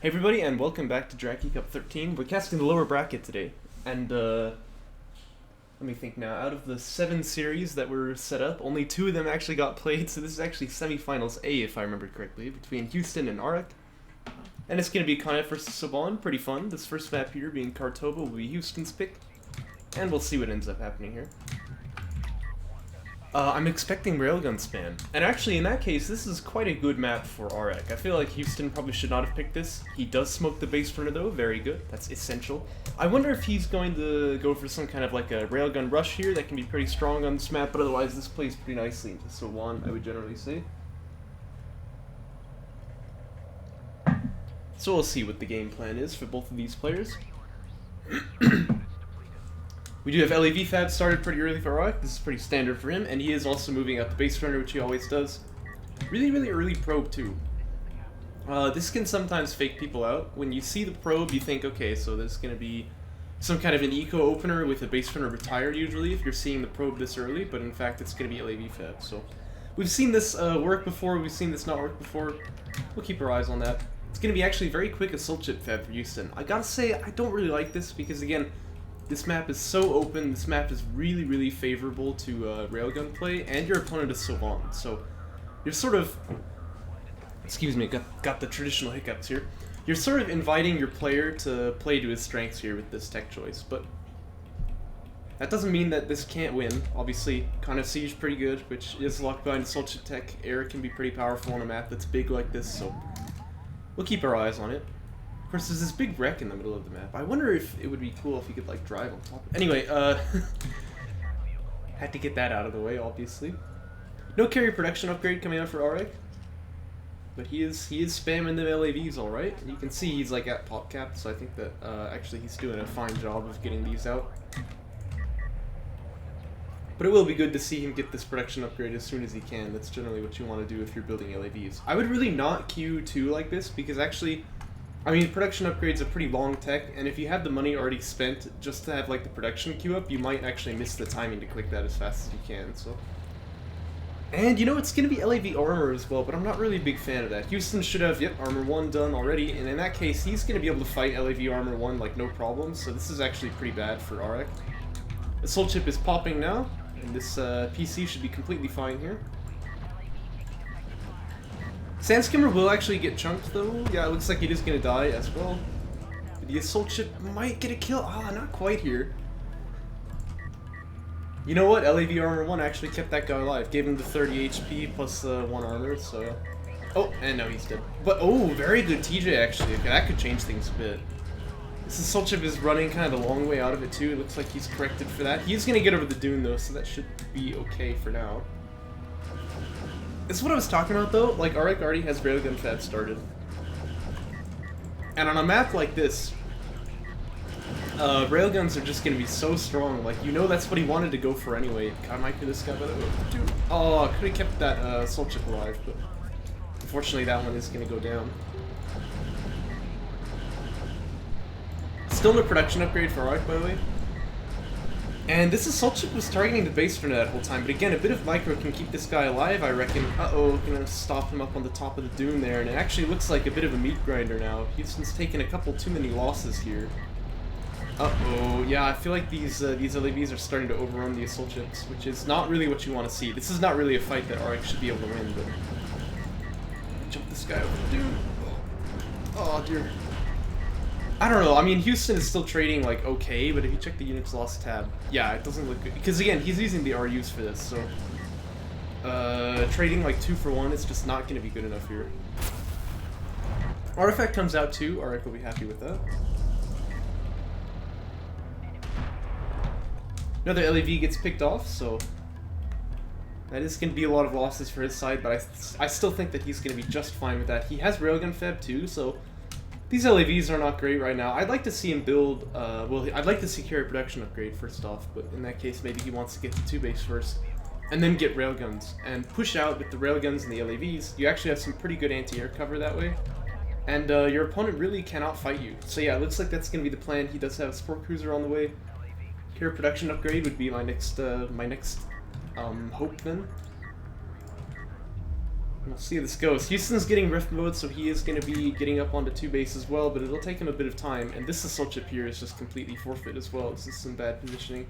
Hey everybody, and welcome back to Jaraci Cup 13. We're casting the lower bracket today, and let me think now. Out of the 7 series that were set up, only 2 of them actually got played, so this is actually Semifinals A, if I remember correctly, between Houston and AreKharak. And it's going to be Konneth versus Saban, pretty fun. This first map here, being Kartova, will be Houston's pick, and we'll see what ends up happening here. I'm expecting railgun spam. And actually, in that case, this is quite a good map for AreKharak. I feel like Houston probably should not have picked this. He does smoke the base runner though, very good. That's essential. I wonder if he's going to go for some kind of like a railgun rush here that can be pretty strong on this map, but otherwise this plays pretty nicely into So1, I would generally say. So we'll see what the game plan is for both of these players. We do have LAV Fab started pretty early for AreKharak. This is pretty standard for him, and he is also moving out the base runner, which he always does. Really early probe too. This can sometimes fake people out. When you see the probe, you think, okay, so there's going to be some kind of an eco opener with a base runner retired usually if you're seeing the probe this early, but in fact it's going to be LAV Fab. So we've seen this work before, we've seen this not work before. We'll keep our eyes on that. It's going to be actually very quick assault chip Fab for Houston. I gotta say, I don't really like this because, again, this map is so open, this map is really favorable to railgun play, and your opponent is So1. So you're sort of, excuse me, got the traditional hiccups here. You're sort of inviting your player to play to his strengths here with this tech choice, but that doesn't mean that this can't win. Obviously, Konneth Siege pretty good, which is locked behind assault chip tech. AreKharak can be pretty powerful on a map that's big like this, so we'll keep our eyes on it. Of course, there's this big wreck in the middle of the map. I wonder if it would be cool if you could, like, drive on top. Anyway, had to get that out of the way, obviously. No carry production upgrade coming out for AreKharak, but he is spamming the LAVs all right. And you can see he's like at pop cap, so I think that actually he's doing a fine job of getting these out. But it will be good to see him get this production upgrade as soon as he can. That's generally what you want to do if you're building LAVs. I would really not queue 2 like this because actually, I mean, production upgrade's a pretty long tech, and if you have the money already spent just to have, like, the production queue up, you might actually miss the timing to click that as fast as you can, so. And, you know, it's gonna be LAV armor as well, but I'm not really a big fan of that. Houston should have, yep, armor 1 done already, and in that case, he's gonna be able to fight LAV armor 1, like, no problem, so this is actually pretty bad for AreKharak. Assault chip is popping now, and this PC should be completely fine here. Sandskimmer will actually get chunked though. Yeah, it looks like it is going to die as well. The assault chip might get a kill. Ah, not quite here. You know what? LAV armor 1 actually kept that guy alive. Gave him the 30 HP plus 1 armor, so. Oh, and no, he's dead. But, oh, very good TJ actually. Okay, that could change things a bit. This assault chip is running kind of the long way out of it too. It looks like he's corrected for that. He's going to get over the dune though, so that should be okay for now. This is what I was talking about though, like AreKharak already has railgun Fab started. And on a map like this, railguns are just going to be so strong, like you know that's what he wanted to go for anyway. God, I might kill this guy by the way. Dude. Oh, I could have kept that assault chip alive, but unfortunately that one is going to go down. Still no production upgrade for AreKharak by the way. And this assault chip was targeting the base runner that whole time, but again, a bit of micro can keep this guy alive, I reckon. Uh-oh, gonna stop him up on the top of the dune there, and it actually looks like a bit of a meat grinder now. Houston's taken a couple too many losses here. Uh-oh, yeah, I feel like these LAVs are starting to overrun the assault chips, which is not really what you want to see. This is not really a fight that AreKharak should be able to win, but jump this guy over the dune. Oh dear. I don't know, I mean, Houston is still trading, like, okay, but if you check the units lost tab, yeah, it doesn't look good. Because, again, he's using the RUs for this, so trading, like, 2 for 1 is just not going to be good enough here. Artifact comes out, too. AreKharak will be happy with that. Another LAV gets picked off, so that is going to be a lot of losses for his side, but I still think that he's going to be just fine with that. He has railgun Fab, too, so these LAVs are not great right now. I'd like to see him build, well, I'd like to secure a production upgrade first off, but in that case, maybe he wants to get the 2 base first, and then get railguns, and push out with the railguns and the LAVs. You actually have some pretty good anti-air cover that way, and your opponent really cannot fight you. So yeah, it looks like that's going to be the plan. He does have a sport cruiser on the way. Here, production upgrade would be my next hope then. We'll see how this goes. Houston's getting rift mode, so he is going to be getting up onto 2 base as well, but it'll take him a bit of time. And this assault ship here is just completely forfeit as well. This is some bad positioning.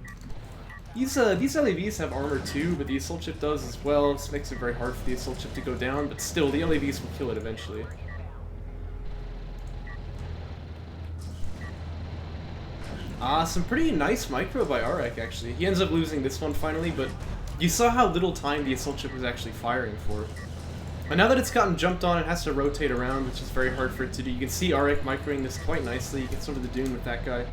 These LAVs have armor too, but the assault ship does as well. This makes it very hard for the assault ship to go down, but still, the LAVs will kill it eventually. Some pretty nice micro by AreKharak, actually. He ends up losing this one finally, but you saw how little time the assault ship was actually firing for. And now that it's gotten jumped on, it has to rotate around, which is very hard for it to do. You can see AreKharak microing this quite nicely. You get sort of the Dune with that guy.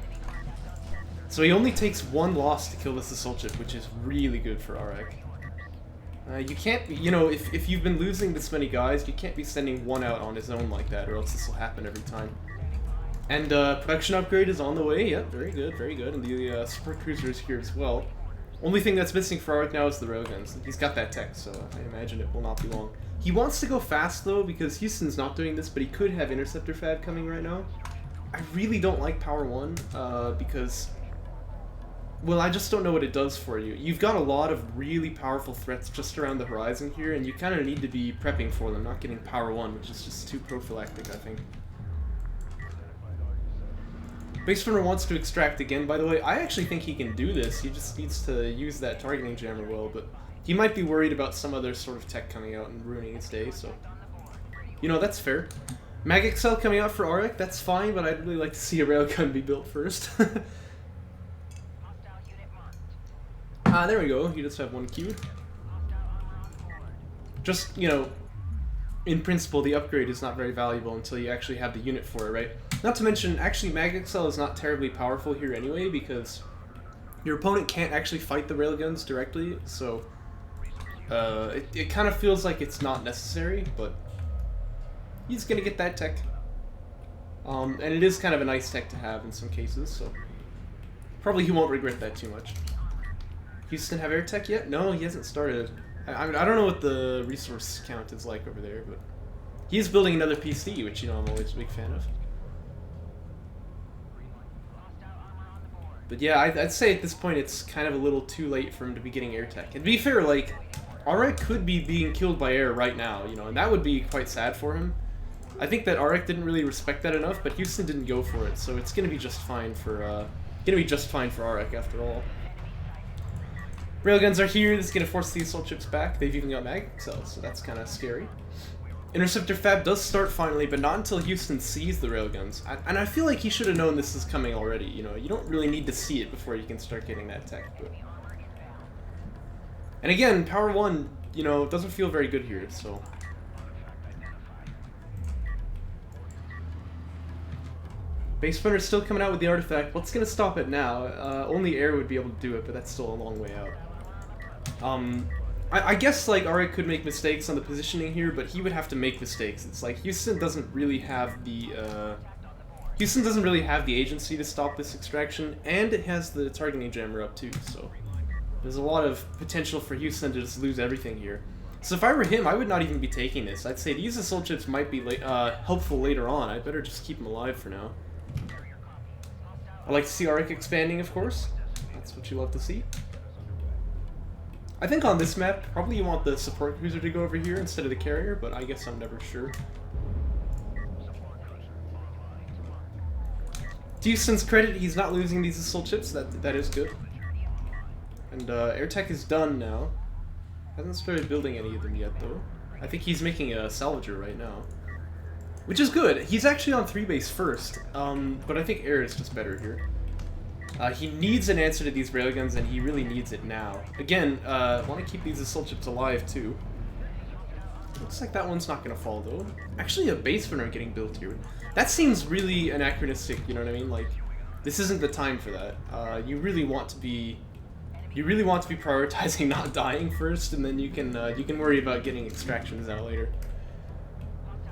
So he only takes 1 loss to kill this assault ship, which is really good for AreKharak. You can't, you know, if you've been losing this many guys, you can't be sending one out on his own like that, or else this will happen every time. And production upgrade is on the way. Yep, very good, very good. And the support cruiser is here as well. Only thing that's missing for AreKharak now is the railguns. He's got that tech, so I imagine it will not be long. He wants to go fast though, because Houston's not doing this, but he could have interceptor fab coming right now. I really don't like Power 1, because, well, I just don't know what it does for you. You've got a lot of really powerful threats just around the horizon here, and you kind of need to be prepping for them, not getting Power 1, which is just too prophylactic, I think. Base Runner wants to extract again, by the way. I actually think he can do this. He just needs to use that targeting jammer well, but he might be worried about some other sort of tech coming out and ruining his day, so... You know, that's fair. MagXL coming out for AreKharak, that's fine, but I'd really like to see a railgun be built first. There we go. He does have 1 queued. Just, you know, in principle, the upgrade is not very valuable until you actually have the unit for it, right? Not to mention, actually, MagXL is not terribly powerful here anyway, because your opponent can't actually fight the railguns directly, so it kind of feels like it's not necessary, but he's gonna get that tech. And it is kind of a nice tech to have in some cases, so probably he won't regret that too much. Houston have air tech yet? No, he hasn't started. I mean, I don't know what the resource count is like over there, but he's building another PC, which, you know, I'm always a big fan of. But yeah, I'd say at this point it's kind of a little too late for him to be getting air tech. And to be fair, like, AreKharak could be being killed by air right now, you know, and that would be quite sad for him. I think that AreKharak didn't really respect that enough, but Houston didn't go for it, so it's gonna be just fine for AreKharak after all. Railguns are here. This is gonna force the assault ships back. They've even got MagXL, so that's kind of scary. Interceptor fab does start finally, but not until Houston sees the railguns. And I feel like he should have known this is coming already, you know. You don't really need to see it before you can start getting that tech. But... And again, Power 1, you know, doesn't feel very good here, so... Base Runner's still coming out with the artifact. What's gonna stop it now? Only air would be able to do it, but that's still a long way out. I guess, like, AreKharak could make mistakes on the positioning here, but he would have to make mistakes. It's like, Houston doesn't really have the agency to stop this extraction, and it has the targeting jammer up too, so... There's a lot of potential for Houston to just lose everything here. So if I were him, I would not even be taking this. I'd say these assault ships might be helpful later on. I'd better just keep them alive for now. I like to see AreKharak expanding, of course. That's what you love to see. I think on this map, probably you want the support cruiser to go over here instead of the carrier, but I guess I'm never sure. To Houston's credit, he's not losing these assault ships. That is good. And air tech is done now. Hasn't started building any of them yet, though. I think he's making a salvager right now. Which is good. He's actually on 3 base first, but I think air is just better here. He needs an answer to these railguns, and he really needs it now. Again, want to keep these assault ships alive, too. Looks like that one's not going to fall, though. Actually, a base runner getting built here. That seems really anachronistic, you know what I mean? Like, this isn't the time for that. You really want to be prioritizing not dying first, and then you can worry about getting extractions out later.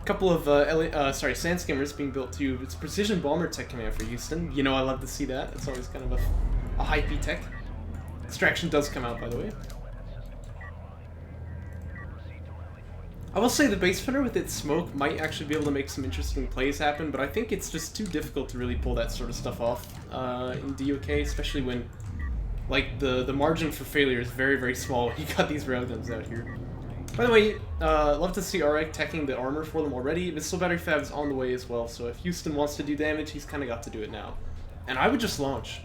Couple of sand skimmers being built too. It's precision bomber tech coming out for Houston. You know, I love to see that. It's always kind of a hypey tech. Extraction does come out, by the way. I will say the base runner with its smoke might actually be able to make some interesting plays happen, but I think it's just too difficult to really pull that sort of stuff off in DOK, especially when, like, the margin for failure is very, very small when you got these railguns out here. By the way, love to see AreKharak teching the armor for them already. Missile battery fab is on the way as well, so if Houston wants to do damage, he's kind of got to do it now. And I would just launch.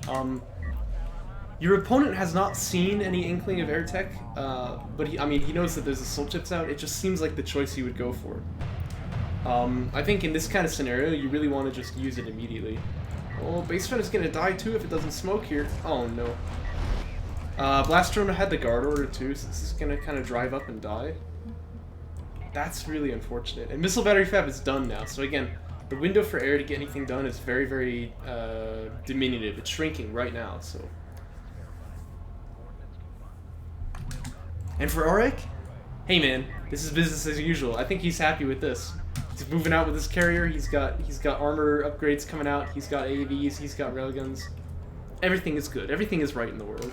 Your opponent has not seen any inkling of air tech, but he knows that there's assault chips out. It just seems like the choice he would go for. I think in this kind of scenario, you really want to just use it immediately. Oh, base front is going to die too if it doesn't smoke here. Oh no. Blast drone had the guard order too, so this is going to kind of drive up and die. That's really unfortunate. And missile battery fab is done now, so again, the window for air to get anything done is very, very diminutive. It's shrinking right now, so. And for AreKharak, hey man, this is business as usual. I think he's happy with this. He's moving out with his carrier. He's got armor upgrades coming out. He's got AAVs. He's got railguns. Everything is good. Everything is right in the world.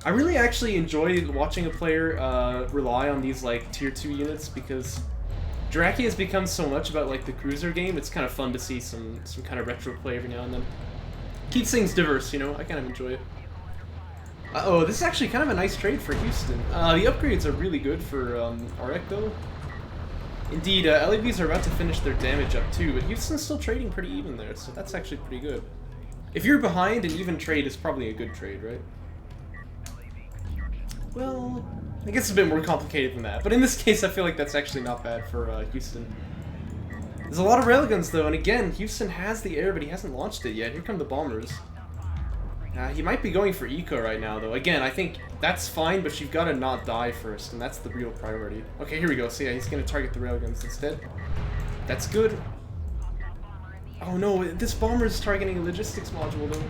I really actually enjoy watching a player rely on these like tier 2 units because Jaraci has become so much about like the cruiser game. It's kind of fun to see some kind of retro play every now and then. Keeps things diverse, you know. I kind of enjoy it. Uh-oh, this is actually kind of a nice trade for Houston. The upgrades are really good for AreKharak though. Indeed, LEVs are about to finish their damage up too, but Houston's still trading pretty even there, so that's actually pretty good. If you're behind, an even trade is probably a good trade, right? Well, I guess it's a bit more complicated than that, but in this case I feel like that's actually not bad for Houston. There's a lot of railguns though, and again, Houston has the air, but he hasn't launched it yet. Here come the bombers. He might be going for eco right now, though. Again, I think that's fine, but you've got to not die first, and that's the real priority. Okay, here we go. So yeah, he's going to target the railguns instead. That's good. Oh no, this bomber is targeting a logistics module, though.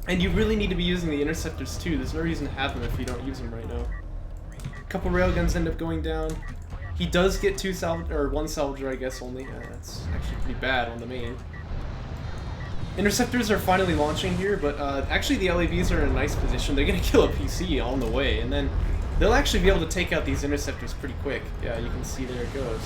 And you really need to be using the interceptors, too. There's no reason to have them if you don't use them right now. A couple railguns end up going down. He does get one salvager, I guess, only. That's actually pretty bad on the main. Interceptors are finally launching here, but actually the LAVs are in a nice position. They're going to kill a PC on the way, and then they'll actually be able to take out these interceptors pretty quick. Yeah, you can see there it goes.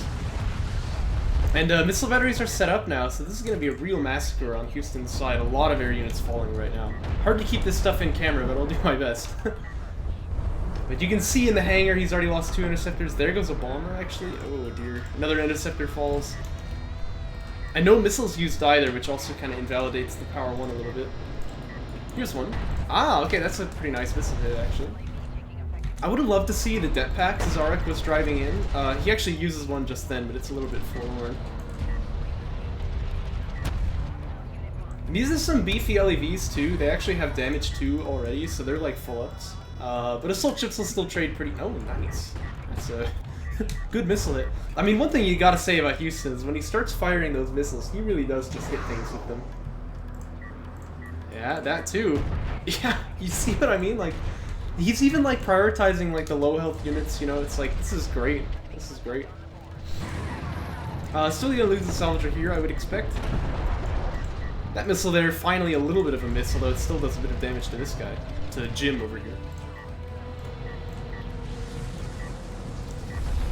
And missile batteries are set up now, so this is going to be a real massacre on Houston's side. A lot of air units falling right now. Hard to keep this stuff in camera, but I'll do my best. But you can see in the hangar he's already lost 2 interceptors. There goes a bomber, actually. Oh dear. Another interceptor falls. And no missiles used either, which also kind of invalidates the power 1 a little bit. Here's one. Ah, okay, that's a pretty nice missile hit, actually. I would have loved to see the det packs as AreKharak was driving in. He actually uses one just then, but it's a little bit forlorn. And these are some beefy LEVs too. They actually have damage 2 already, so they're like full ups. But assault chips will still trade pretty... Oh, nice. That's a... good missile hit. I mean, one thing you gotta say about Houston is when he starts firing those missiles, he really does just hit things with them. Yeah, that too. Yeah, you see what I mean? Like, he's even like prioritizing like the low health units, you know, it's like, this is great. This is great. Still gonna lose the salvager here, I would expect. That missile there, finally a little bit of a miss, although it still does a bit of damage to this guy. To Jim over here.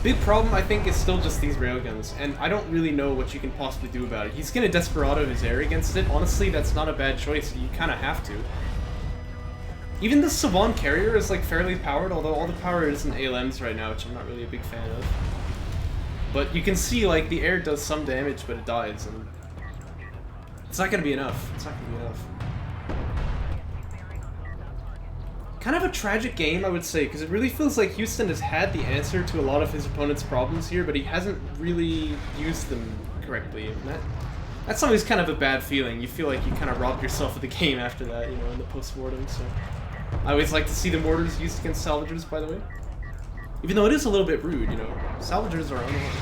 Big problem, I think, is still just these railguns, and I don't really know what you can possibly do about it. He's gonna Desperado his air against it. Honestly, that's not a bad choice. You kind of have to. Even the Savon carrier is like fairly powered, although all the power is in ALMs right now, which I'm not really a big fan of. But you can see, like, the air does some damage, but it dies, and it's not gonna be enough. It's not gonna be enough. Kind of a tragic game, I would say, because it really feels like Houston has had the answer to a lot of his opponent's problems here, but he hasn't really used them correctly. And that's always kind of a bad feeling. You feel like you kind of robbed yourself of the game after that, you know, in the post-mortem, so... I always like to see the mortars used against salvagers, by the way. Even though it is a little bit rude, you know. Salvagers are unarmed.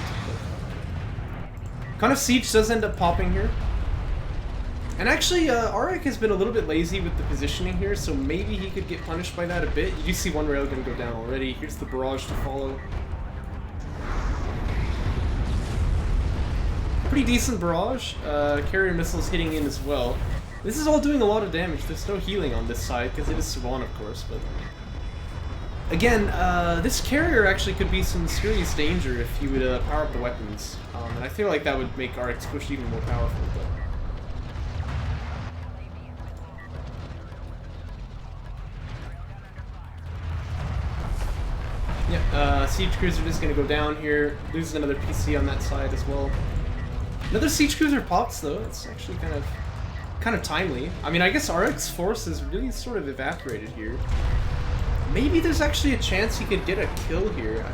Kind of Siege does end up popping here. And actually, AreKharak has been a little bit lazy with the positioning here, so maybe he could get punished by that a bit. You do see one railgun go down already. Here's the barrage to follow. Pretty decent barrage. Carrier missiles hitting in as well. This is all doing a lot of damage. There's no healing on this side, because it is Savon, of course, but... Again, this carrier actually could be some serious danger if you would power up the weapons. And I feel like that would make AreKharak's push even more powerful, but... Yeah, Siege Cruiser just gonna go down here, lose another PC on that side as well. Another Siege Cruiser pops though, it's actually kind of timely. I mean, I guess AreKharak's force is really sort of evaporated here. Maybe there's actually a chance he could get a kill here.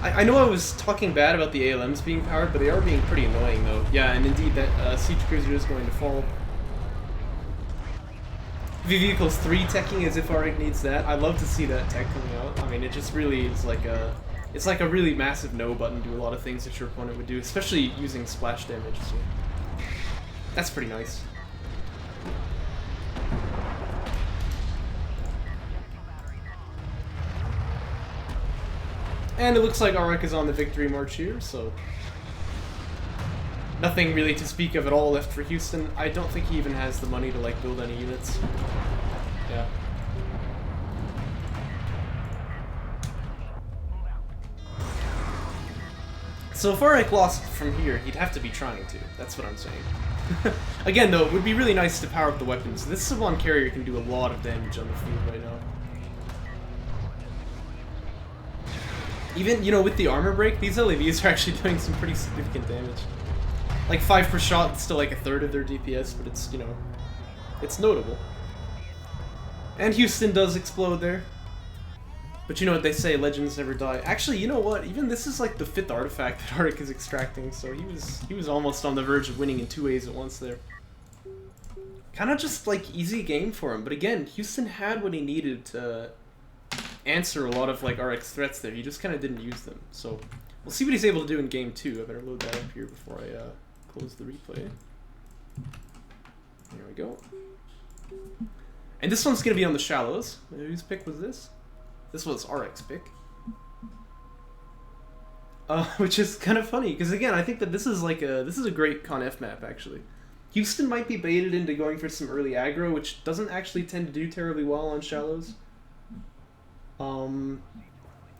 I know I was talking bad about the ALMs being powered, but they are being pretty annoying though. Yeah, and indeed that Siege Cruiser is going to fall. VV equals 3 teching as if AreKharak needs that. I love to see that tech coming out. I mean, it just really is like a... It's like a really massive no button to a lot of things that your opponent would do, especially using splash damage. So that's pretty nice. And it looks like AreKharak is on the victory march here, so nothing really to speak of at all left for Houston. I don't think he even has the money to like build any units. Yeah. So if AreKharak lost from here, he'd have to be trying to. That's what I'm saying. Again, though, it would be really nice to power up the weapons. This Savon carrier can do a lot of damage on the field right now. Even, you know, with the armor break, these LAVs are actually doing some pretty significant damage. Like 5 per shot, it's still like a third of their DPS, but it's, you know, it's notable. And Houston does explode there. But you know what they say, legends never die. Actually, you know what? Even this is like the 5th artifact that AreKharak is extracting, so he was almost on the verge of winning in 2 ways at once there. Kind of just like easy game for him, but again, Houston had what he needed to answer a lot of like AreKharak's threats there. He just kind of didn't use them. So we'll see what he's able to do in game 2. I better load that up here before I close the replay. There we go. And this one's gonna be on the shallows. Whose pick was this? This was AreKharak's pick. Which is kind of funny because again, I think that this is a great Con F map actually. Houston might be baited into going for some early aggro, which doesn't actually tend to do terribly well on shallows. We'll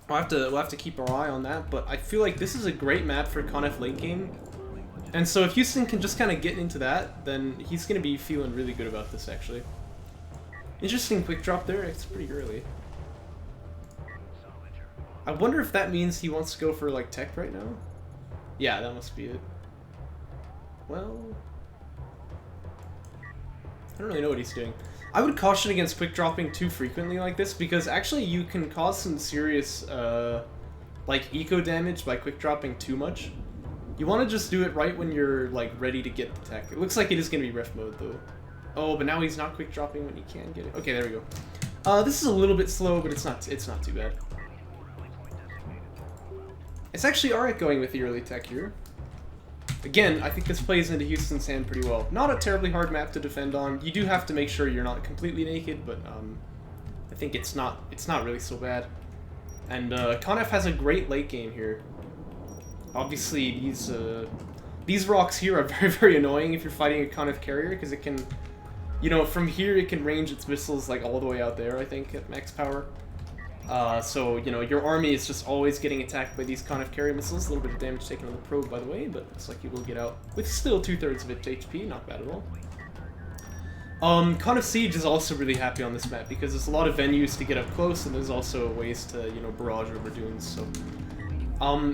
have to keep our eye on that, but I feel like this is a great map for Con F late game. And so if Houston can just kind of get into that, then he's going to be feeling really good about this actually. Interesting quick drop there, it's pretty early. I wonder if that means he wants to go for like tech right now? Yeah, that must be it. Well, I don't really know what he's doing. I would caution against quick dropping too frequently like this because actually you can cause some serious like eco damage by quick dropping too much. You want to just do it right when you're like ready to get the tech. It looks like it is going to be ref mode though. Oh, but now he's not quick dropping when he can get it. Okay, there we go. This is a little bit slow, but it's not too bad. It's actually AreKharak going with the early tech here. Again, I think this plays into Houston's hand pretty well. Not a terribly hard map to defend on. You do have to make sure you're not completely naked, but I think it's not really so bad. And Con F has a great late game here. Obviously, these rocks here are very, very annoying if you're fighting a Con F carrier, because it can, you know, from here it can range its missiles like all the way out there, I think, at max power. So, you know, your army is just always getting attacked by these Con F carrier missiles. A little bit of damage taken on the probe, by the way, but looks like you will get out with still 2/3 of its HP. Not bad at all. Con F Siege is also really happy on this map because there's a lot of venues to get up close, and there's also ways to, you know, barrage over dunes, so...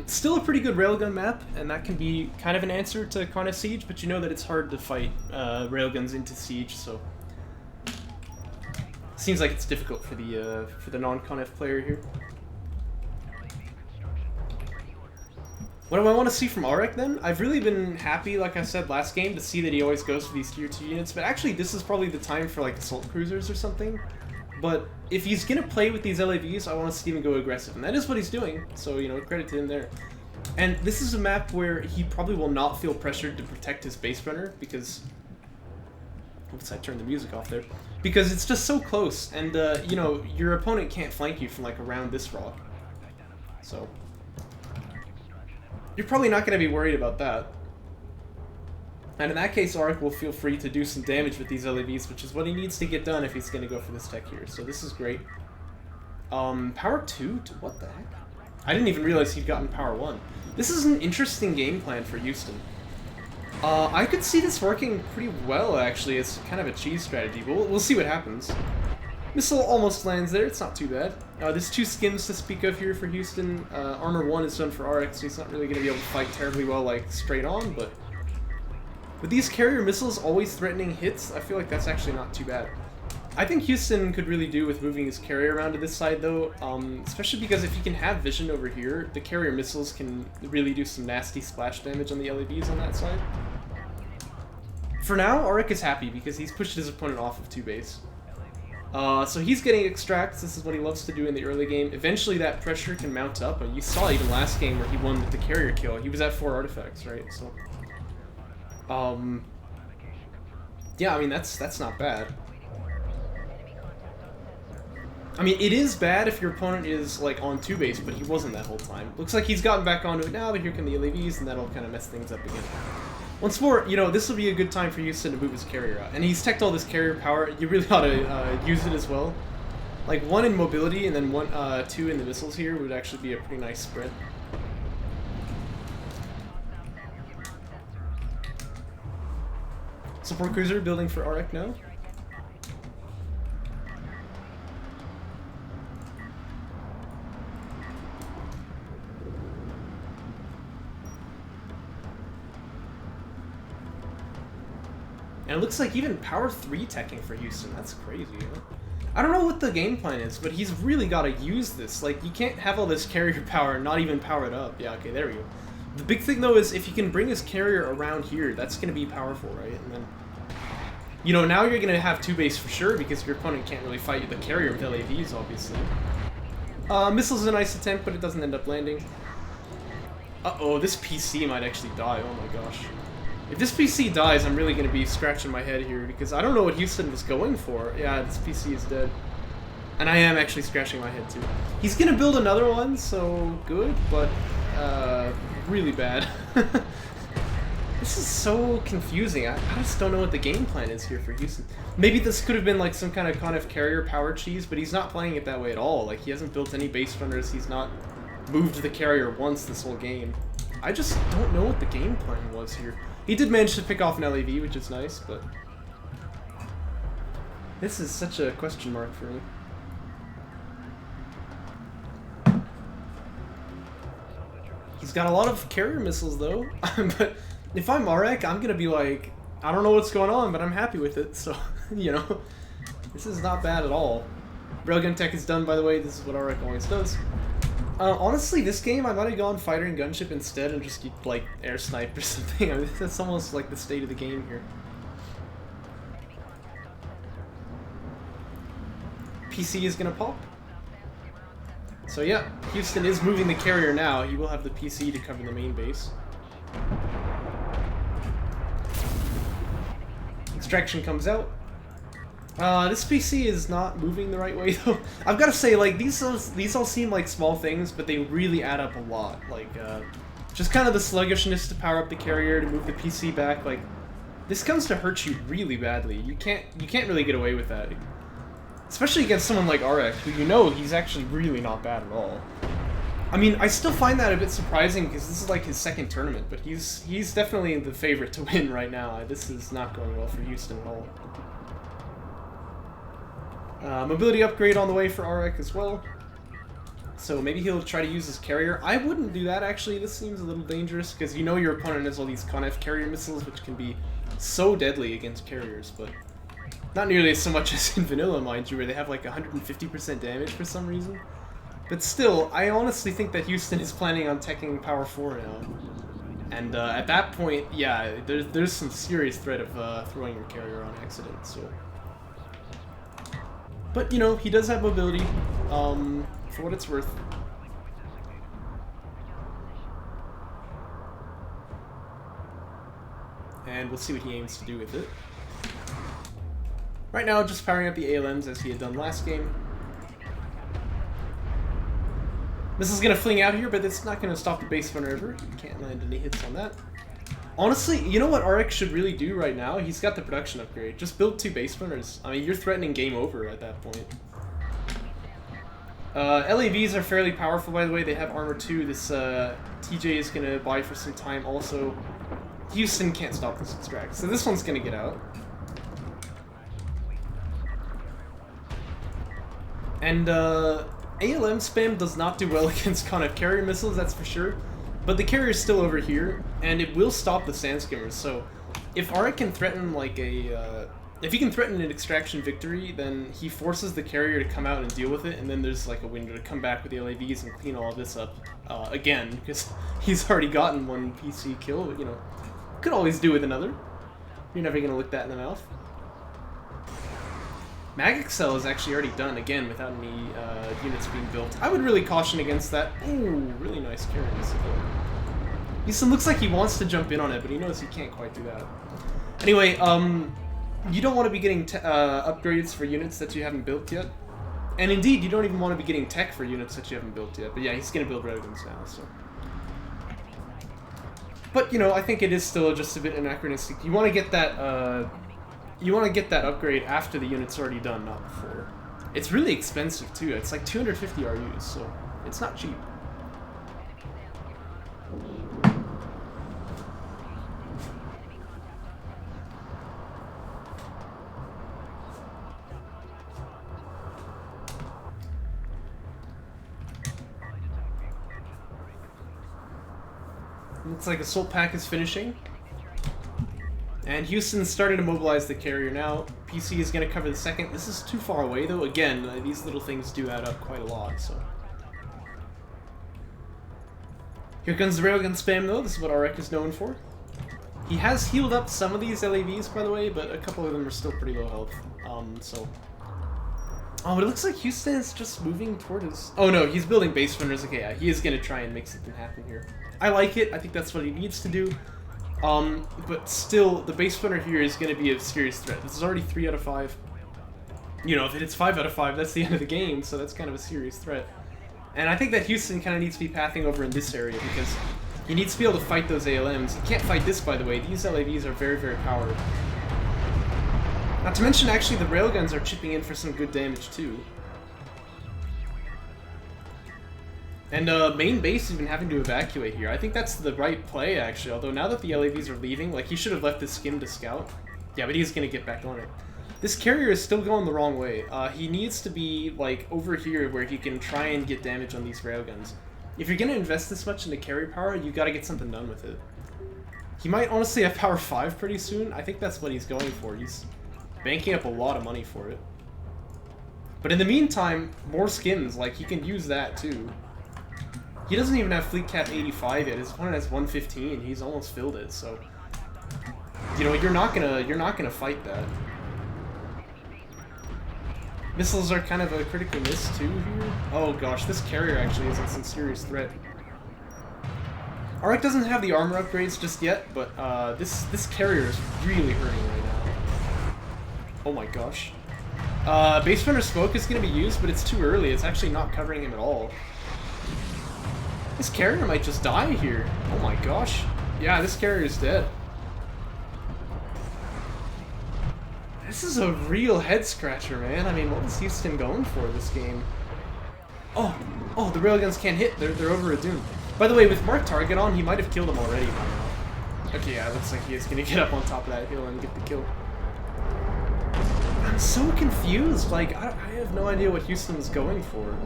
still a pretty good railgun map, and that can be kind of an answer to Con F Siege, but you know that it's hard to fight railguns into Siege, so... Seems like it's difficult for the non-Con F player here. What do I want to see from AreKharak then? I've really been happy, like I said last game, to see that he always goes for these tier 2 units, but actually this is probably the time for like assault cruisers or something. But if he's gonna play with these LAVs, I want to see him go aggressive, and that is what he's doing, so, you know, credit to him there. And this is a map where he probably will not feel pressured to protect his base runner, because... Oops, I turned the music off there. Because it's just so close, and, you know, your opponent can't flank you from, like, around this rock. So... You're probably not going to be worried about that. And in that case, AreKharak will feel free to do some damage with these LAVs, which is what he needs to get done if he's going to go for this tech here. So this is great. Power 2? What the heck? I didn't even realize he'd gotten Power 1. This is an interesting game plan for Houston. I could see this working pretty well, actually, as kind of a cheese strategy, but we'll see what happens. Missile almost lands there, it's not too bad. There's 2 skins to speak of here for Houston. Armor 1 is done for RX, so he's not really going to be able to fight terribly well, like, straight on, but... with these carrier missiles always threatening hits, I feel like that's actually not too bad. I think Houston could really do with moving his carrier around to this side, though, especially because if he can have vision over here, the carrier missiles can really do some nasty splash damage on the LEVs on that side. For now, Arik is happy because he's pushed his opponent off of 2 base. So he's getting extracts. This is what he loves to do in the early game. Eventually that pressure can mount up. You saw even last game where he won with the carrier kill. He was at 4 artifacts, right? So, yeah, I mean, that's not bad. I mean, it is bad if your opponent is, like, on 2 base, but he wasn't that whole time. Looks like he's gotten back onto it now, but here come the LEVs, and that'll kind of mess things up again. Once more, you know, this will be a good time for Houston to move his carrier out. And he's teched all this carrier power. You really ought to use it as well. Like, 1 in mobility and then 2 in the missiles here would actually be a pretty nice spread. Support cruiser building for Arek now. And it looks like even power 3 teching for Houston. That's crazy. Huh? I don't know what the game plan is, but he's really got to use this. Like, you can't have all this carrier power and not even power it up. Yeah, okay, there we go. The big thing, though, is if he can bring his carrier around here, that's going to be powerful, right? And then, you know, now you're going to have 2 base for sure because your opponent can't really fight the carrier with LAVs, obviously. Missile's a nice attempt, but it doesn't end up landing. Uh-oh, this PC might actually die. Oh my gosh. If this PC dies, I'm really going to be scratching my head here, because I don't know what Houston was going for. Yeah, this PC is dead. And I am actually scratching my head, too. He's going to build another one, so good, but really bad. This is so confusing. I just don't know what the game plan is here for Houston. Maybe this could have been like some kind of Conf carrier power cheese, but he's not playing it that way at all. Like, he hasn't built any base runners. He's not moved the carrier once this whole game. I just don't know what the game plan was here. He did manage to pick off an LAV, which is nice, but this is such a question mark for me. He's got a lot of carrier missiles, though, but if I'm Arek, I'm gonna be like, I don't know what's going on, but I'm happy with it, so, you know, this is not bad at all. Railgun tech is done, by the way. This is what Arek always does. Honestly, this game, I might have gone fighter and gunship instead and just, like, air snipe or something. I mean, that's almost like the state of the game here. PC is gonna pop. So yeah, Houston is moving the carrier now. He will have the PC to cover the main base. Extraction comes out. This PC is not moving the right way, though. I've got to say, like, these all seem like small things, but they really add up a lot. Like, just kind of the sluggishness to power up the carrier, to move the PC back, like, this comes to hurt you really badly. You can't really get away with that. Especially against someone like Arek, who you know he's actually really not bad at all. I mean, I still find that a bit surprising, because this is like his second tournament, but he's definitely the favorite to win right now. This is not going well for Houston at all. Mobility upgrade on the way for Arek as well. So maybe he'll try to use his carrier. I wouldn't do that, actually. This seems a little dangerous, because you know your opponent has all these Conf carrier missiles, which can be so deadly against carriers, but not nearly so much as in vanilla, mind you, where they have like 150% damage for some reason. But still, I honestly think that Houston is planning on teching Power 4 now. And at that point, yeah, there's some serious threat of throwing your carrier on accident, so... But, you know, he does have mobility, for what it's worth. And we'll see what he aims to do with it. Right now, just powering up the ALMs as he had done last game. This is going to fling out here, but it's not going to stop the base runner ever. He can't land any hits on that. Honestly, you know what Arek should really do right now? He's got the production upgrade. Just build 2 base runners. I mean, you're threatening game over at that point. LAVs are fairly powerful, by the way. They have armor 2. This TJ is going to buy for some time also. Houston can't stop this extract, so this one's going to get out. And ALM spam does not do well against kind of carrier missiles, that's for sure. But the carrier's still over here, and it will stop the sand skimmers. So if AreKharak can threaten like if he can threaten an extraction victory, then he forces the carrier to come out and deal with it, and then there's like a window to come back with the LAVs and clean all of this up again, because he's already gotten one PC kill, but you know, could always do with another. You're never gonna look that in the mouth. Mag Excel is actually already done, again, without any units being built. I would really caution against that. Ooh, really nice carry. Houston looks like he wants to jump in on it, but he knows he can't quite do that. Anyway, you don't want to be getting upgrades for units that you haven't built yet. And indeed, you don't even want to be getting tech for units that you haven't built yet. But yeah, he's going to build railguns now, so... But, you know, I think it is still just a bit anachronistic. You want to get that, upgrade after the unit's already done, not before. It's really expensive, too. It's like 250 RUs, so it's not cheap. Looks like Assault Pack is finishing. And Houston's starting to mobilize the carrier now. PC is going to cover the second. This is too far away, though. Again, these little things do add up quite a lot, so... Here comes the railgun spam, though. This is what AreKharak is known for. He has healed up some of these LAVs, by the way, but a couple of them are still pretty low health. So... Oh, but it looks like Houston is just moving toward his... Oh no, he's building base runners. Okay, yeah, he is going to try and make something happen here. I like it. I think that's what he needs to do. But still, the base runner here is going to be a serious threat. This is already 3 out of 5. You know, if it hits 5 out of 5, that's the end of the game, so that's kind of a serious threat. And I think that Houston kind of needs to be pathing over in this area, because he needs to be able to fight those ALMs. He can't fight this, by the way. These LAVs are very, very powered. Not to mention, actually, the railguns are chipping in for some good damage, too. And main base has been having to evacuate here. I think that's the right play, actually, although now that the LAVs are leaving, like, he should have left the skim to scout. Yeah, but he's going to get back on it. This carrier is still going the wrong way. He needs to be, like, over here where he can try and get damage on these railguns. If you're going to invest this much into carrier power, you got to get something done with it. He might honestly have power 5 pretty soon. I think that's what he's going for. He's banking up a lot of money for it. But in the meantime, more skims, like, he can use that, too. He doesn't even have fleet cap 85 yet. His opponent has 115. He's almost filled it, so you know, you're not gonna fight that. Missiles are kind of a critical miss too here. Oh gosh, this carrier actually is some serious threat. AreKharak doesn't have the armor upgrades just yet, but this carrier is really hurting right now. Oh my gosh. Base runner smoke is gonna be used, but it's too early. It's actually not covering him at all. This carrier might just die here. Oh my gosh. Yeah, this carrier is dead. This is a real head scratcher, man. I mean, what was Houston going for this game? Oh, the railguns can't hit. They're over a dune. By the way, with Mark Target on, he might have killed him already by now. Okay, yeah, it looks like he is going to get up on top of that hill and get the kill. I'm so confused. Like, I have no idea what Houston was going for.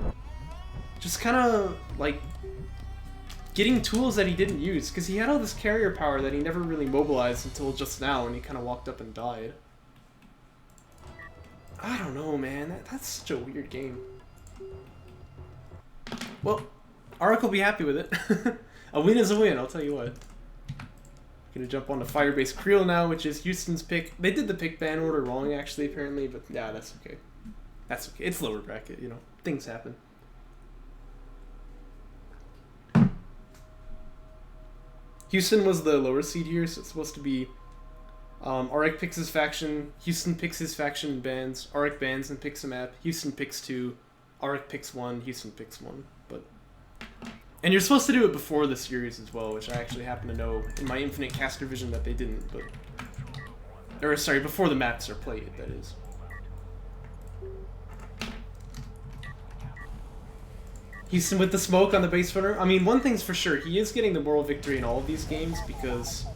Just kind of, like, getting tools that he didn't use, because he had all this carrier power that he never really mobilized until just now when he kind of walked up and died. I don't know, man. That's such a weird game. Well, AreKharak will be happy with it. A win is a win, I'll tell you what. Gonna jump on to Firebase Creel now, which is Houston's pick. They did the pick ban order wrong, actually, apparently, but yeah, that's okay. That's okay. It's lower bracket, you know. Things happen. Houston was the lower seed here, so it's supposed to be AreKharak picks his faction, Houston picks his faction and bans, AreKharak bans and picks a map, Houston picks 2, AreKharak picks 1, Houston picks 1. And you're supposed to do it before the series as well, which I actually happen to know in my infinite caster vision that they didn't, but... Or, sorry, before the maps are played, that is. Houston with the smoke on the base runner. I mean, one thing's for sure, he is getting the moral victory in all of these games because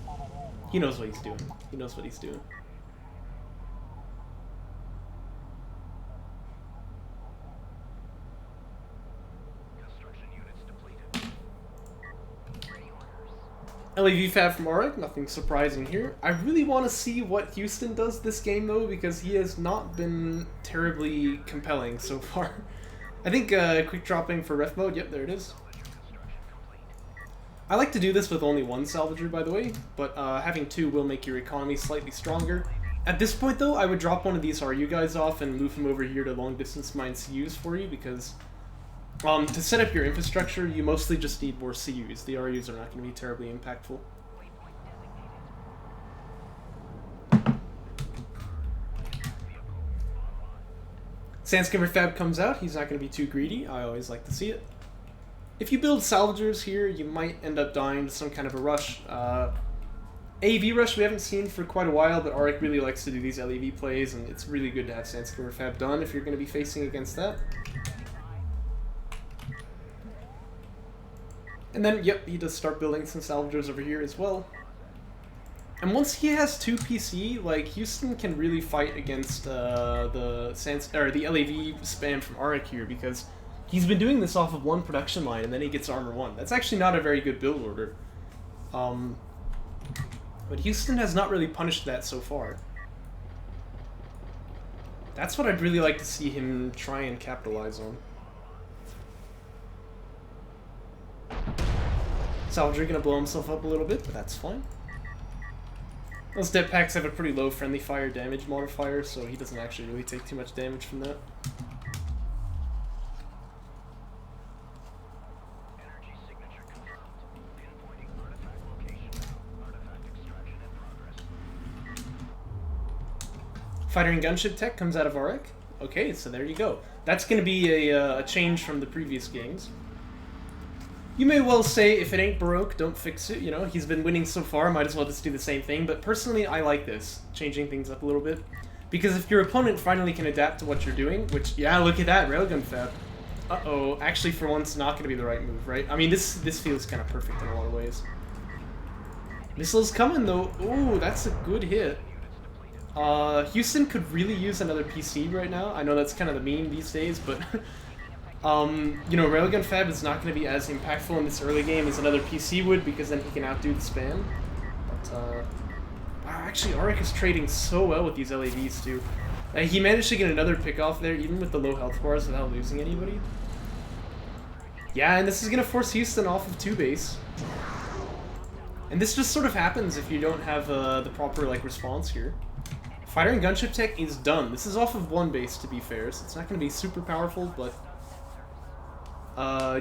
he knows what he's doing. He knows what he's doing. LAV Fab from AreKharak, nothing surprising here. I really want to see what Houston does this game, though, because he has not been terribly compelling so far. I think quick dropping for ref mode, yep, there it is. I like to do this with only one salvager, by the way, but having two will make your economy slightly stronger. At this point, though, I would drop one of these RU guys off and move him over here to long-distance mine CUs for you, because to set up your infrastructure, you mostly just need more CUs. The RUs are not going to be terribly impactful. Sandskimmer Fab comes out. He's not going to be too greedy. I always like to see it. If you build salvagers here, you might end up dying to some kind of a rush. AV rush we haven't seen for quite a while, but AreKharak really likes to do these LAV plays, and it's really good to have Sandskimmer Fab done if you're going to be facing against that. And then, yep, he does start building some salvagers over here as well. And once he has 2 PC, like, Houston can really fight against the LAV spam from AreKharak here, because he's been doing this off of 1 production line, and then he gets armor 1. That's actually not a very good build order. But Houston has not really punished that so far. That's what I'd really like to see him try and capitalize on. Salvager gonna blow himself up a little bit, but that's fine. Those dead packs have a pretty low friendly fire damage modifier, so he doesn't actually really take too much damage from that. Fighter and gunship tech comes out of AreKharak. Okay, so there you go. That's going to be a change from the previous games. You may well say, if it ain't broke, don't fix it. You know, he's been winning so far, might as well just do the same thing. But personally, I like this, changing things up a little bit. Because if your opponent finally can adapt to what you're doing, which, yeah, look at that, Railgun Fab. Uh-oh, actually for once not going to be the right move, right? I mean, this feels kind of perfect in a lot of ways. Missile's coming, though. Ooh, that's a good hit. Houston could really use another PC right now. I know that's kind of the meme these days, but you know, Railgun Fab is not going to be as impactful in this early game as another PC would, because then he can outdo the spam. But wow, actually AreKharak is trading so well with these LAVs too. He managed to get another pick off there, even with the low health bars, without losing anybody. Yeah, and this is going to force Houston off of 2 base. And this just sort of happens if you don't have the proper like response here. Fighter and gunship tech is done. This is off of 1 base, to be fair, so it's not going to be super powerful, but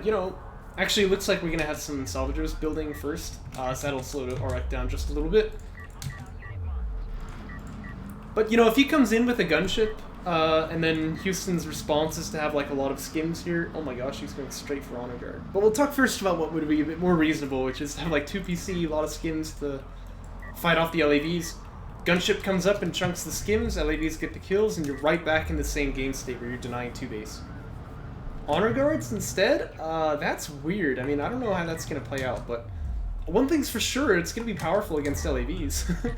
you know, actually it looks like we're going to have some salvagers building first, so that'll slow AreKharak down just a little bit. But, you know, if he comes in with a gunship, and then Houston's response is to have, like, a lot of skims here, oh my gosh, he's going straight for Honor Guard. But we'll talk first about what would be a bit more reasonable, which is to have, like, 2 PC, a lot of skims to fight off the LAVs. Gunship comes up and chunks the skims, LAVs get the kills, and you're right back in the same game state where you're denying 2 base. Honor Guards instead? That's weird. I mean, I don't know how that's going to play out, but one thing's for sure, it's going to be powerful against LAVs.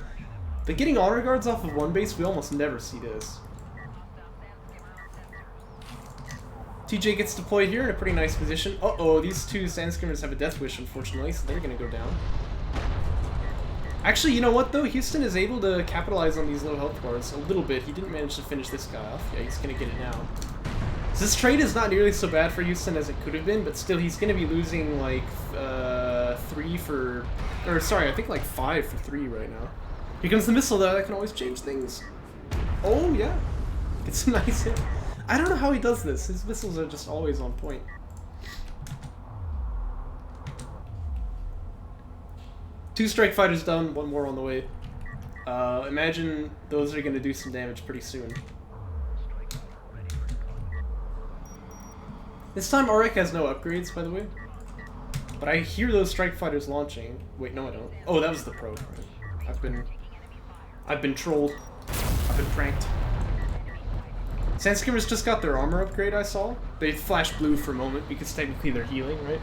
But getting Honor Guards off of 1 base, we almost never see this. TJ gets deployed here in a pretty nice position. Uh-oh, these 2 Sandskimmers have a Death Wish, unfortunately, so they're going to go down. Actually, you know what, though? Houston is able to capitalize on these low health bars a little bit. He didn't manage to finish this guy off. Yeah, he's going to get it now. So this trade is not nearly so bad for Houston as it could have been, but still, he's going to be losing, like, 3 for... Or, sorry, I think, like, 5 for 3 right now. Here comes the missile, though. That can always change things. Oh, yeah. It's a nice hit. I don't know how he does this. His missiles are just always on point. Two strike fighters done, 1 more on the way. Imagine those are going to do some damage pretty soon. This time AreKharak has no upgrades, by the way. But I hear those strike fighters launching. Wait, no I don't. Oh, that was the pro. I've been trolled. I've been pranked. Sandskimmers just got their armor upgrade, I saw. They flash blue for a moment because technically they're healing, right?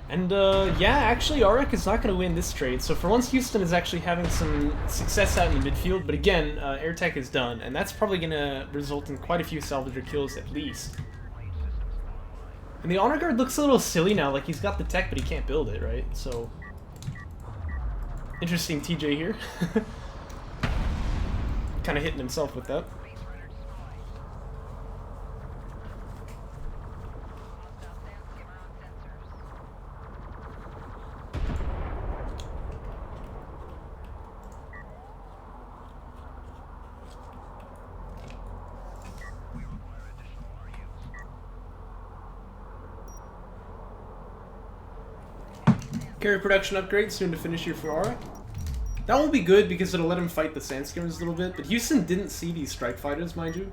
And, yeah, actually, AreKharak is not going to win this trade. So for once, Houston is actually having some success out in the midfield. But again, air tech is done. And that's probably going to result in quite a few salvager kills at least. And the honor guard looks a little silly now, like he's got the tech but he can't build it, right? So interesting TJ here. Kind of hitting himself with that. Carrier production upgrade soon to finish here for AreKharak. That won't be good because it'll let him fight the sand skimmers a little bit, but Houston didn't see these strike fighters, mind you.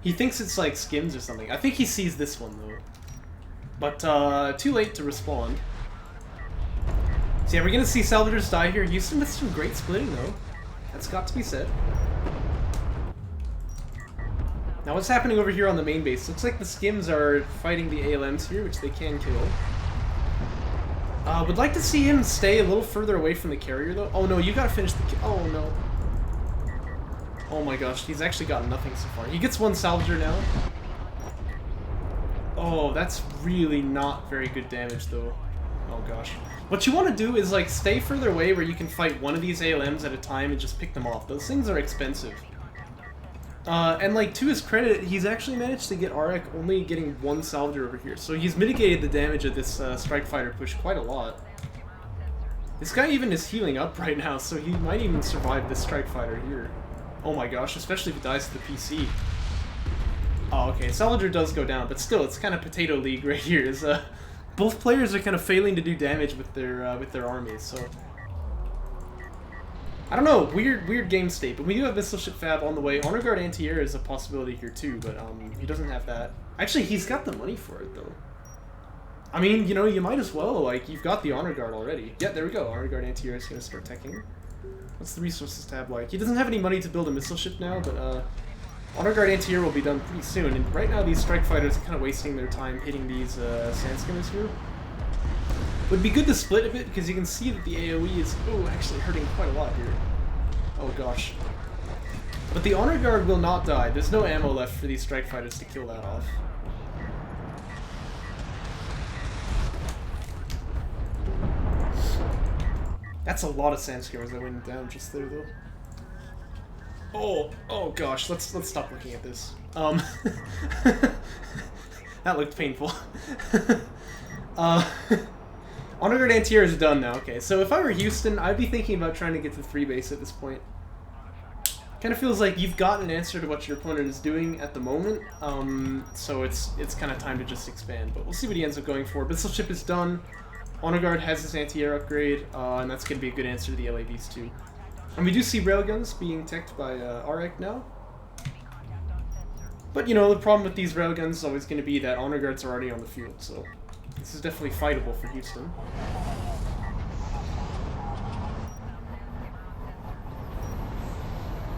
He thinks it's like skims or something. I think he sees this one though. But too late to respond. So yeah, we're gonna see salvagers die here. Houston with some great splitting though. That's got to be said. Now what's happening over here on the main base? Looks like the skims are fighting the ALMs here, which they can kill. Would like to see him stay a little further away from the carrier, though. Oh, no, you gotta finish the kill. Oh, no. Oh, my gosh. He's actually got nothing so far. He gets one salvager now. Oh, that's really not very good damage, though. Oh, gosh. What you want to do is, like, stay further away where you can fight one of these ALMs at a time and just pick them off. Those things are expensive. And, like, to his credit, he's actually managed to get AreKharak only getting one salvager over here. So he's mitigated the damage of this strike fighter push quite a lot. This guy even is healing up right now, so he might even survive this strike fighter here. Oh my gosh, especially if he dies to the PC. Oh, okay, salvager does go down, but still, it's kind of potato league right here. Is both players are kind of failing to do damage with their armies, so... I don't know, weird game state, but we do have Missile Ship Fab on the way. Honor Guard Anti-Air is a possibility here too, but he doesn't have that. Actually, he's got the money for it though. I mean, you know, you might as well, like, you've got the Honor Guard already. Yeah, there we go, Honor Guard Anti-Air is going to start teching. What's the resources tab like? He doesn't have any money to build a missile ship now, but Honor Guard Anti-Air will be done pretty soon, and right now these strike fighters are kind of wasting their time hitting these sand skimmers here. Would be good to split a bit, because you can see that the AoE is, actually hurting quite a lot here. Oh gosh. But the Honor Guard will not die. There's no ammo left for these strike fighters to kill that off. That's a lot of sand skimmers that went down just there, though. Oh gosh, let's stop looking at this. That looked painful. Honor Guard Anti-Air is done now. Okay, so if I were Houston, I'd be thinking about trying to get to 3 base at this point. Kind of feels like you've got an answer to what your opponent is doing at the moment, so it's kind of time to just expand. But we'll see what he ends up going for. Missile Ship is done. Honor Guard has his anti-air upgrade, and that's going to be a good answer to the LAVs too. And we do see railguns being teched by AreKharak now. But you know, the problem with these railguns is always going to be that Honor Guards are already on the field, so this is definitely fightable for Houston.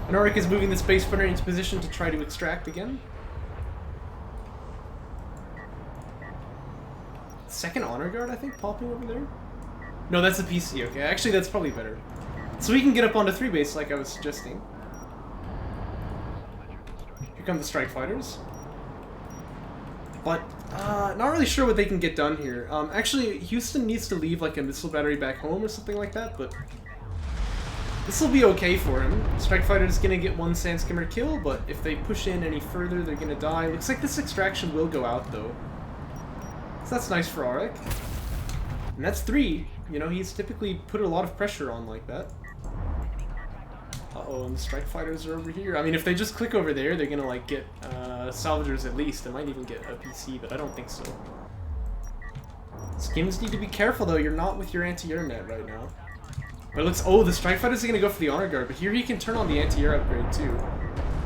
And AreKharak is moving this base runner into position to try to extract again. Second Honor Guard, I think, popping over there? No, that's a PC, okay. Actually, that's probably better. So we can get up onto 3 base like I was suggesting. Here come the strike fighters. But, not really sure what they can get done here. Actually, Houston needs to leave like a missile battery back home or something like that, but this will be okay for him. Strike fighter is going to get one sand skimmer kill, but if they push in any further, they're going to die. Looks like this extraction will go out, though. So that's nice for AreKharak. And that's 3. You know, he's typically put a lot of pressure on like that. Uh-oh, and the strike fighters are over here. I mean, if they just click over there, they're going to, like, get salvagers at least. They might even get a PC, but I don't think so. Skims need to be careful, though. You're not with your anti-air net right now. But it looks... Oh, the strike fighters are going to go for the Honor Guard, but here he can turn on the anti-air upgrade, too.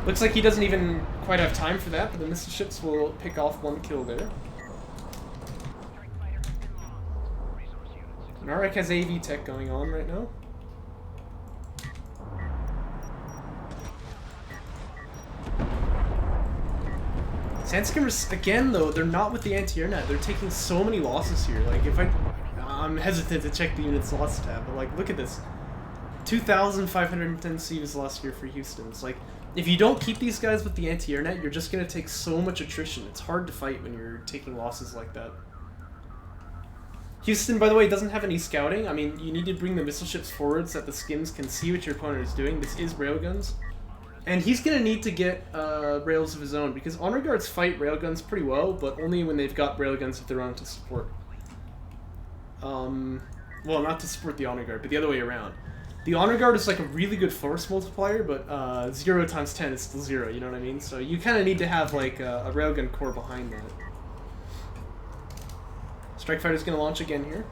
Looks like he doesn't even quite have time for that, but the missile ships will pick off 1 kill there. And AreKharak has AV tech going on right now. Sand skimmers, again though, they're not with the anti-air net. They're taking so many losses here. Like, if I'm hesitant to check the units loss tab, but like, look at this. 2,510 CVs lost here for Houston. It's like, If you don't keep these guys with the anti-air net, you're just going to take so much attrition. It's hard to fight when you're taking losses like that. Houston, by the way, doesn't have any scouting. I mean, you need to bring the missile ships forward so that the skims can see what your opponent is doing. This is railguns. And he's going to need to get rails of his own, because honor guards fight railguns pretty well, but only when they've got railguns of their own to support. Well, not to support the honor guard, but the other way around. The honor guard is like a really good force multiplier, but 0 times 10 is still 0, you know what I mean? So you kind of need to have like a railgun core behind that. Strike Fighter's going to launch again here.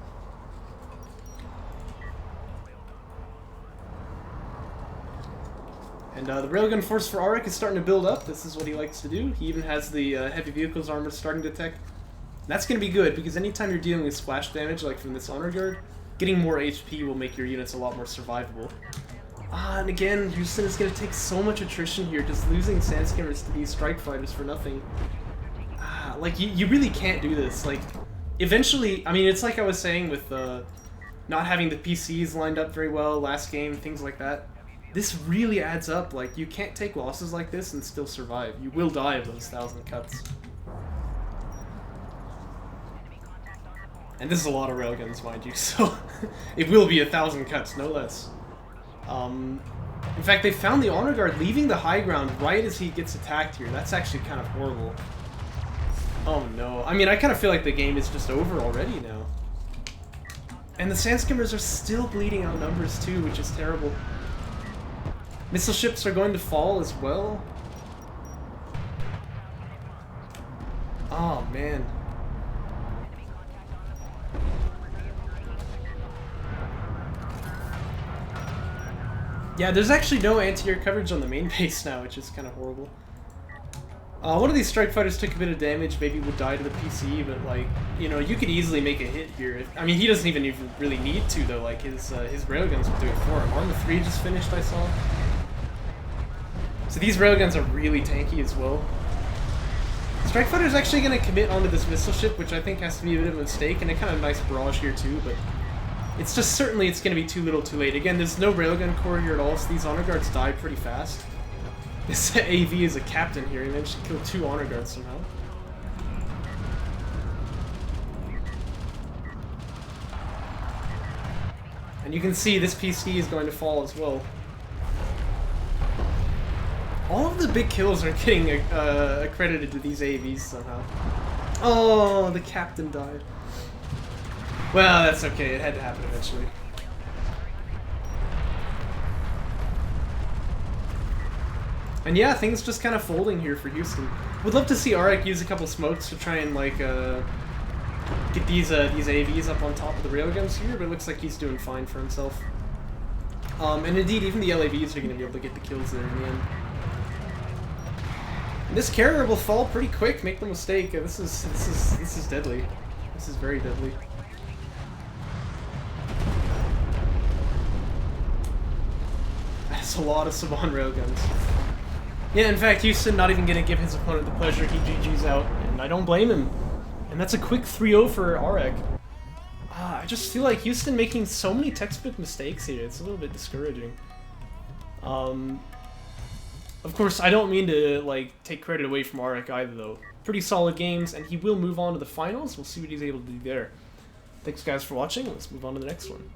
And the railgun force for AreKharak is starting to build up. This is what he likes to do. He even has the heavy vehicles armor starting to tech. That's going to be good, because anytime you're dealing with splash damage, like from this honor guard, getting more HP will make your units a lot more survivable. And again, Houston is going to take so much attrition here, just losing sand skimmers to these strike fighters for nothing. Like, you really can't do this. Like, eventually, I mean, it's like I was saying with not having the PCs lined up very well last game, things like that. This really adds up. Like, you can't take losses like this and still survive. You will die of those 1,000 cuts. And this is a lot of railguns, mind you, so it will be 1,000 cuts, no less. In fact, they found the honor guard leaving the high ground right as he gets attacked here. That's actually kind of horrible. Oh no. I mean, I kind of feel like the game is just over already now. And the sand skimmers are still bleeding out numbers too, which is terrible. Missile ships are going to fall as well. Oh man. Yeah, there's actually no anti-air coverage on the main base now, which is kind of horrible. One of these strike fighters took a bit of damage, maybe would die to the PC, but like, you know, you could easily make a hit here. I mean, he doesn't even really need to though. Like his railguns will do it for him. Armor 3 just finished, I saw. So these railguns are really tanky as well. Strike fighter's actually going to commit onto this missile ship, which I think has to be a bit of a mistake, and a kind of nice barrage here too, but it's just certainly it's going to be too little too late. Again, there's no railgun core here at all, so these honor guards die pretty fast. This AV is a captain here. He managed to kill 2 honor guards somehow. And you can see this PC is going to fall as well. All of the big kills are getting accredited to these AVs somehow. Oh, the captain died. Well, that's okay. It had to happen eventually. And yeah, things just kind of folding here for Houston. Would love to see AreKharak use a couple smokes to try and like get these AVs up on top of the railguns here, but it looks like he's doing fine for himself. And indeed, even the LAVs are going to be able to get the kills there in the end. And this carrier will fall pretty quick. Make no mistake. This is deadly. This is very deadly. That's a lot of Saban railguns. Yeah, in fact, Houston not even going to give his opponent the pleasure. He GG's out, and I don't blame him. And that's a quick 3-0 for AreKharak. I just feel like Houston making so many textbook mistakes here. It's a little bit discouraging. Of course, I don't mean to like take credit away from AreKharak either, though. Pretty solid games, and he will move on to the finals. We'll see what he's able to do there. Thanks, guys, for watching. Let's move on to the next one.